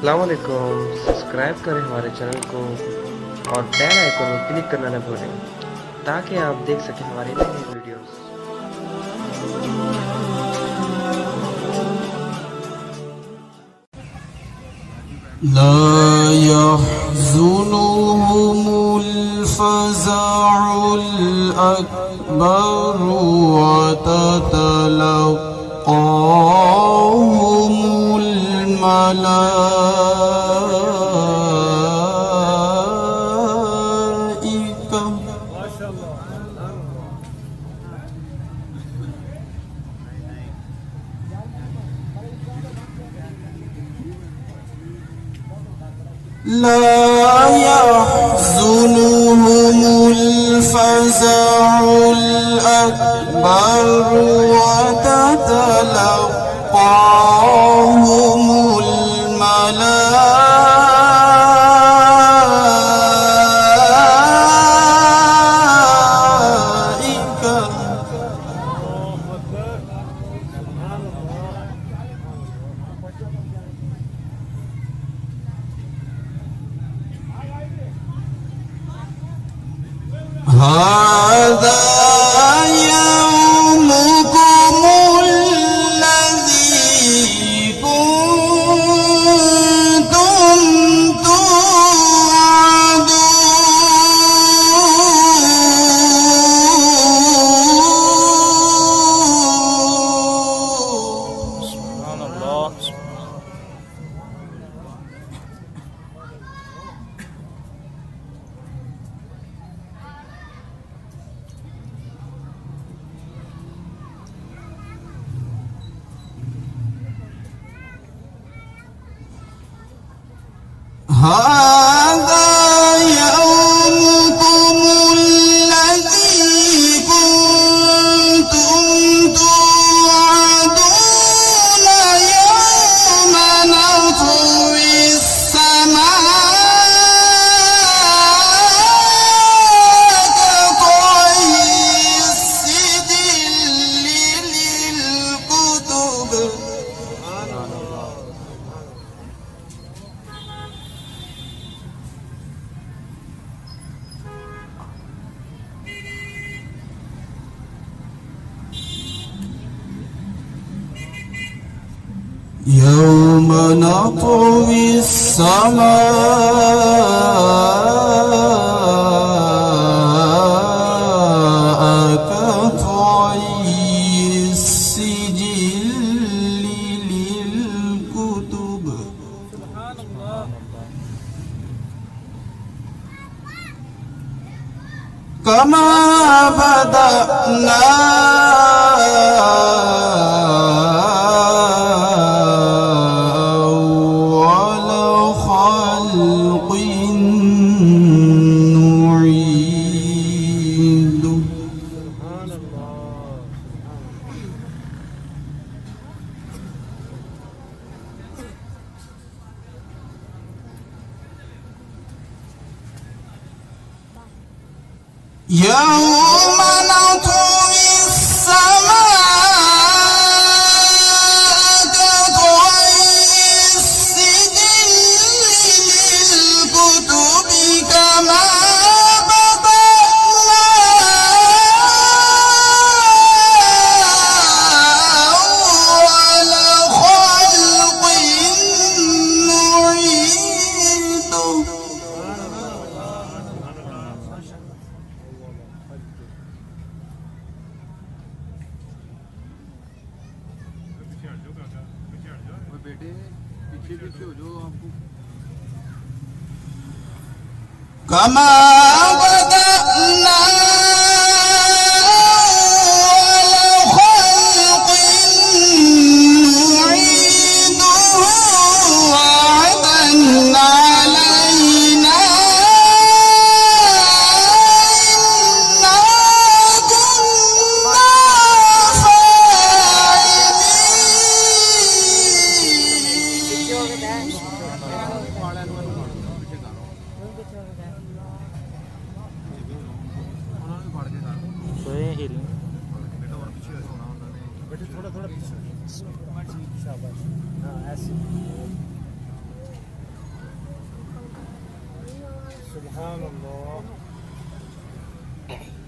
अस्सलामुअलैकुम। सब्सक्राइब करें हमारे चैनल को और बेल आइकन पर क्लिक करना न भूलें ताकि आप देख सकें हमारी नई नई वीडियोस। لا يحزنهم الفزع الأكبر وتتلقاهم الملائكة لا يحزنهم الفزع الأكبر وتتلقاهم الملائكة هذا يومكم الذي كنتم توعدون. سبحان الله. هذا يومكم الذي كنتم توعدون يوم نطوي السماء كطي السجل للكتب. يوم نطوي السماء كطي السجل للكتب. كما بدأنا يوم نطوي السماء كطي السجل للكتب كما بدأنا أول خلق نعيده. كما بدأنا أول خلق نعيده وعدا علينا إنا كنا فاعلين. थोड़ा थोड़ा पीछे शाबाश। हाँ ऐसे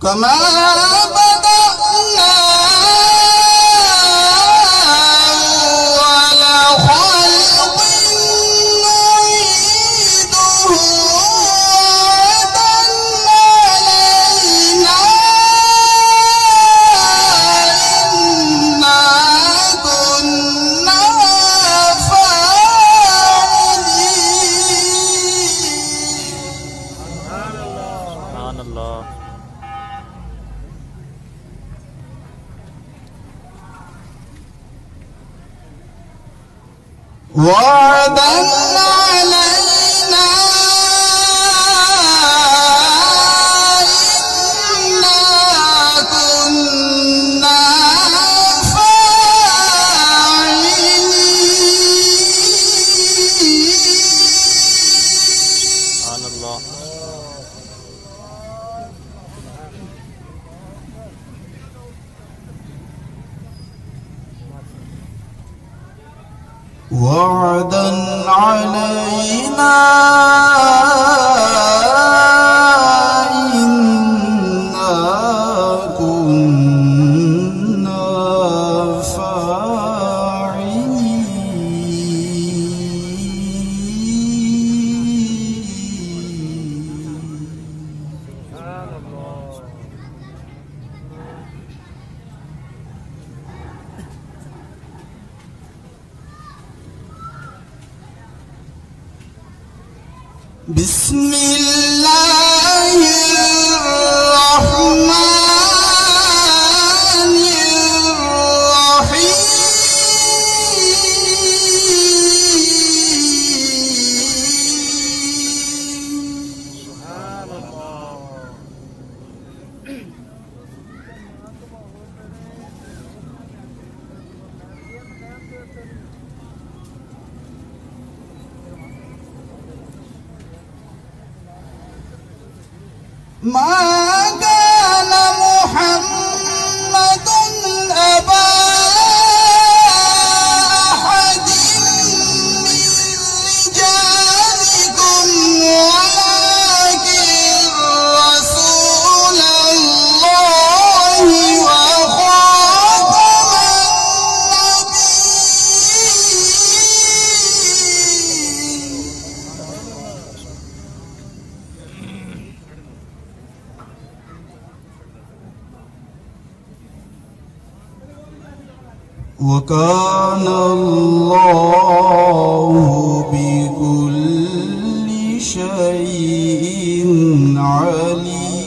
كما بدأنا أول خلق نعيده وعدا علينا إنا كنا فاعلين. سبحان الله. وعدا علينا إنا كنا فاعلين. سبحان الله. وعدا علينا إنا كنا بسم الله الرحمن الرحيم. ما كان محمد أبا أحد من رجالكم ولكن رسول الله وخاتم وكان الله بكل شيء عليما.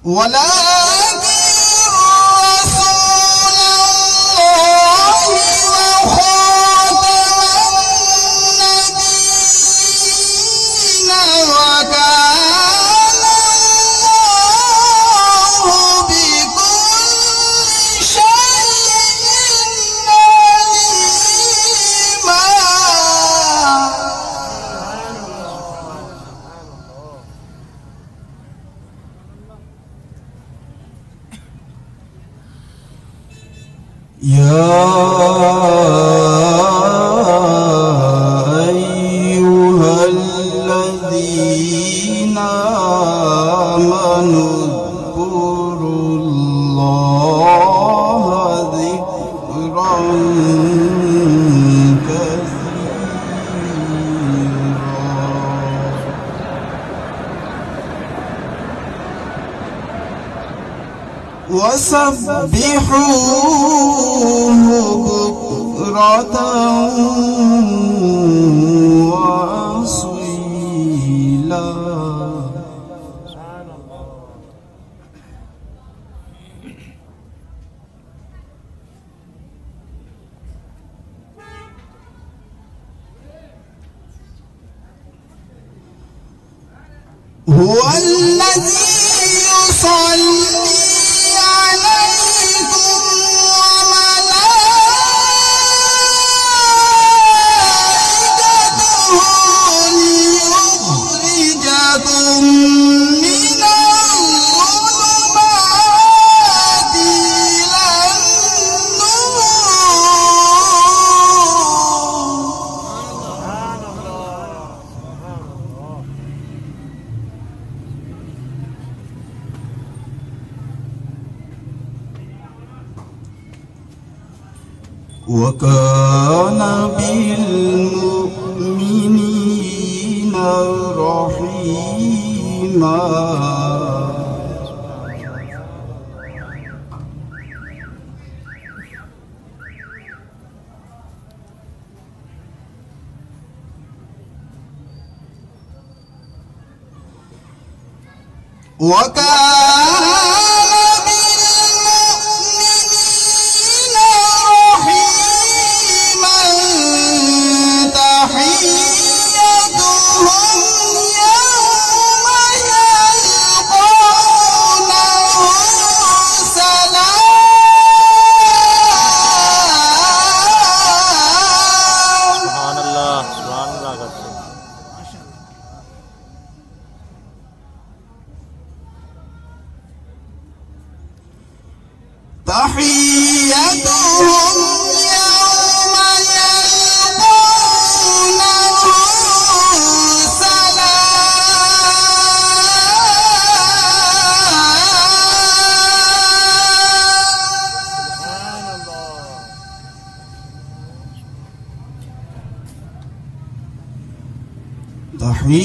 ولكن رسول الله وخاتم النبيين وكان الله بكل شيء عليما. يا أيها الذين آمنوا اذكروا الله ذكرا كثيرا وسبحوه بكرة وأصيلا. هو الذي يصلي عليكم وملائكته وكان بالمؤمنين رحيما تحيتهم يوم يلقونه سلام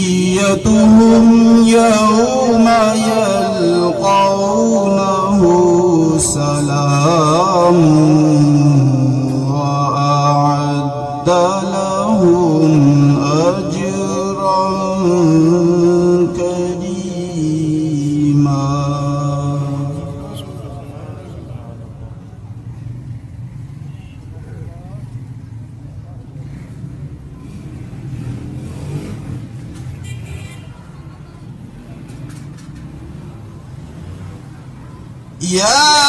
تحيتهم يوم يلقونه سلام وأعد لهم أجرا كريما يا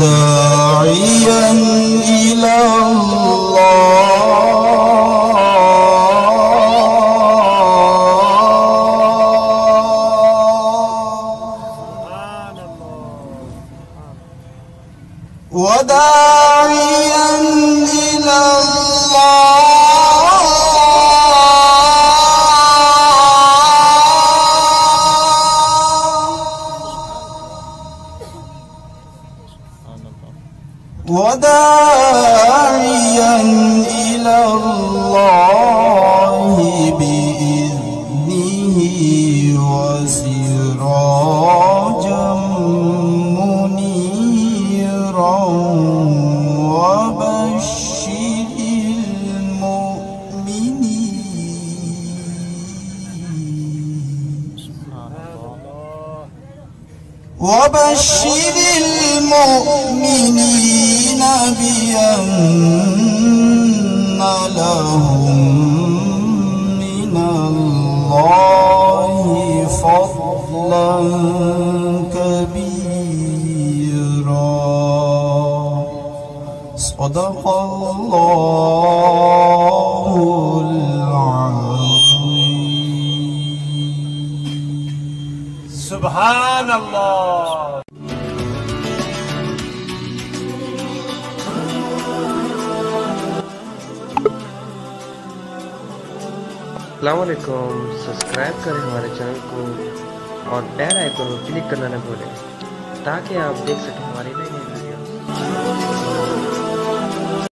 وداعيا إلى وداعيا إلى وداعيا إلى الله بإذنه وسراجا منيرا وبشر المؤمنين بأن لهم من الله فضلا كبيرا صدق الله العظيم. سبحان الله. अस्सलामुअलैकुम। सब्सक्राइब करें हमारे चैनल को और बेल आइकन को क्लिक करना न भूलें ताकि आप देख सकें